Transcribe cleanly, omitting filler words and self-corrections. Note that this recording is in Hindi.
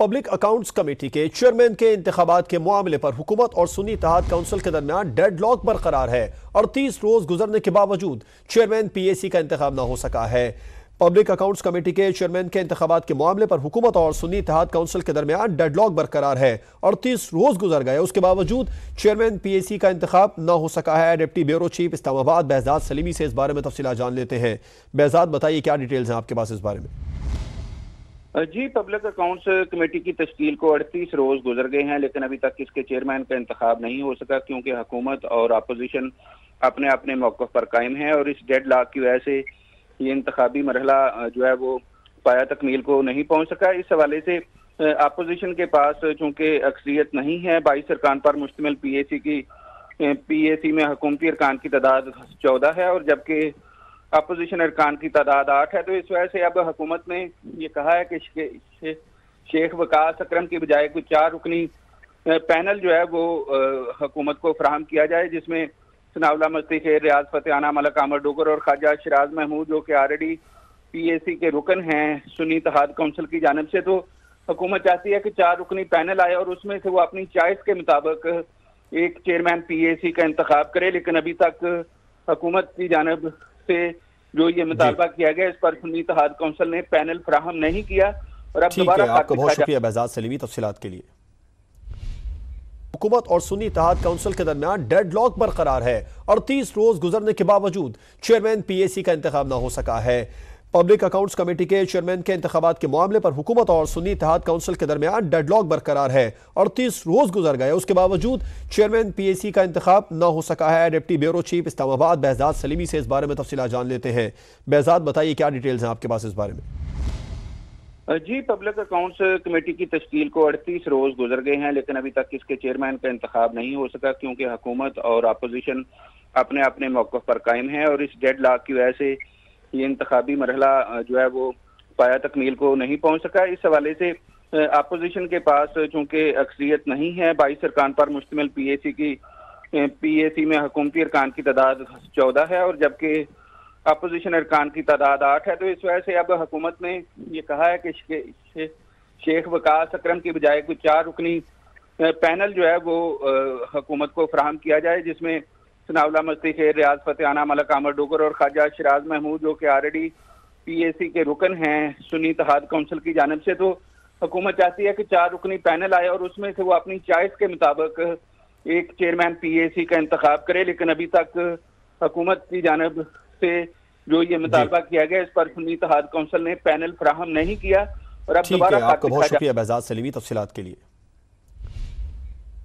पब्लिक अकाउंट्स कमेटी के चेयरमैन के इंतखाबात के मामले पर हुकूमत और सुन्नी इत्तेहाद काउंसिल के दरमियान डेडलॉक बरकरार है। 38 रोज गुजरने के बावजूद चेयरमैन पीएसी का इंतखाब न हो सका है। पब्लिक अकाउंट्स कमेटी के चेयरमैन के इंतखाबात के मामले पर हुकूमत और सुन्नी इत्तेहाद काउंसिल के दरमियान डेडलॉक बरकरार है। 38 रोज गुजर गए, उसके बावजूद चेयरमैन पीएसी का इंतखाब न हो सका है। Deputy bureau chief Islamabad Behzad Salimi से इस बारे में तफसीलात जान लेते हैं। बेहजाद, बताइए क्या डिटेल्स हैं आपके पास इस बारे में। जी, पब्लिक अकाउंट्स कमेटी की तश्कील को 38 रोज गुजर गए हैं, लेकिन अभी तक इसके चेयरमैन का इंतखाब नहीं हो सका, क्योंकि हुकूमत और अपोजिशन अपने अपने मौक़िफ़ पर कायम है और इस डेडलॉक की वजह से ये इंतखाबी मरहला जो है वो पाया तकमील को नहीं पहुंच सका। इस हवाले से अपोजिशन के पास चूंकि अक्सरियत नहीं है, 22 अरकान पर मुश्तमिल पीएसी में हुकूमती अरकान की तादाद 14 है और जबकि अपोजिशन अरकान की तादाद 8 है। तो इस वजह से अब हुकूमत ने ये कहा है कि शेख वकास अकरम की बजाय कोई 4 रुकनी पैनल जो है वो हुकूमत को फराहम किया जाए, जिसमें सनाउल्लाह मस्ती खेर, रियाज फतेहाना, मलक आमर डोगर और ख्वाजा शिराज महमूद, जो कि ऑलरेडी पीएसी के रुकन हैं सुन्नी इत्तेहाद काउंसिल की जानिब से। तो हुकूमत चाहती है कि 4 रुकनी पैनल आए और उसमें से वो अपनी चॉइस के मुताबिक एक चेयरमैन पीएसी का इंतखाब करे, लेकिन अभी तक हुकूमत की जानिब से जो ये मुतालबा किया गया, इस पर सुन्नी इत्तेहाद काउंसिल ने पैनल फराहम नहीं किया। और अब दोबारा आपका बहुत शुक्रिया बेहजाद सलीमी तफसीलात के लिए। हुकूमत और सुन्नी इत्तेहाद काउंसिल के दरमियान डेडलॉक बरकरार है। 38 रोज गुजरने के बावजूद चेयरमैन पीएसी का इंतखाब न हो सका है। पब्लिक अकाउंट्स कमेटी के चेयरमैन के इंतखाबात के मामले पर हुकूमत और सुन्नी इत्तेहाद काउंसिल के दरमियान डेडलॉक बरकरार है। 38 रोज गुजर गए, उसके बावजूद चेयरमैन पीएसी का इंतखाब न हो सका है। Deputy bureau chief Islamabad Behzad Salimi से इस बारे में तफसीलात जान लेते हैं। बेहजाद, बताइए क्या डिटेल्स हैं आपके पास इस बारे में। जी, पब्लिक अकाउंट्स कमेटी की तश्कील को 38 रोज गुजर गए हैं, लेकिन अभी तक इसके चेयरमैन का इंतखाब नहीं हो सका, क्योंकि हुकूमत और अपोजिशन अपने अपने मौक़िफ़ पर कायम है और इस डेडलॉक की वजह से ये इंतखाबी मरहला जो है वो पाया तकमील को नहीं पहुंच सका। इस हवाले से अपोजिशन के पास चूंकि अक्सरियत नहीं है, 22 अरकान पर मुश्तमिल पीएसी में हुकूमती अरकान की तादाद 14 है और जबकि अपोजिशन अरकान की तादाद 8 है। तो इस वजह से अब हुकूमत ने ये कहा है कि शेख वकास अकरम की बजाय कोई 4 रुकनी पैनल जो है वो हुकूमत को फराहम किया जाए, जिसमें सनाउल्लाह मस्ती खेर, रियाज फतेहाना, मलक आमर डोगर और ख्वाजा शिराज महमूद, जो कि ऑलरेडी पीएसी के रुकन हैं सुन्नी इत्तेहाद काउंसिल की जानिब से। तो हुकूमत चाहती है कि 4 रुकनी पैनल आए और उसमें से वो अपनी चॉइस के मुताबिक एक चेयरमैन पीएसी का इंतखाब करे, लेकिन अभी तक हुकूमत की जानिब से जो ये मुतालबा किया गया, इस पर सुन्नी इत्तेहाद काउंसिल ने पैनल फराहम नहीं किया। और अब दोबारा आपका बहुत शुक्रिया बेहजाद सलीमी तफसीलात के लिए।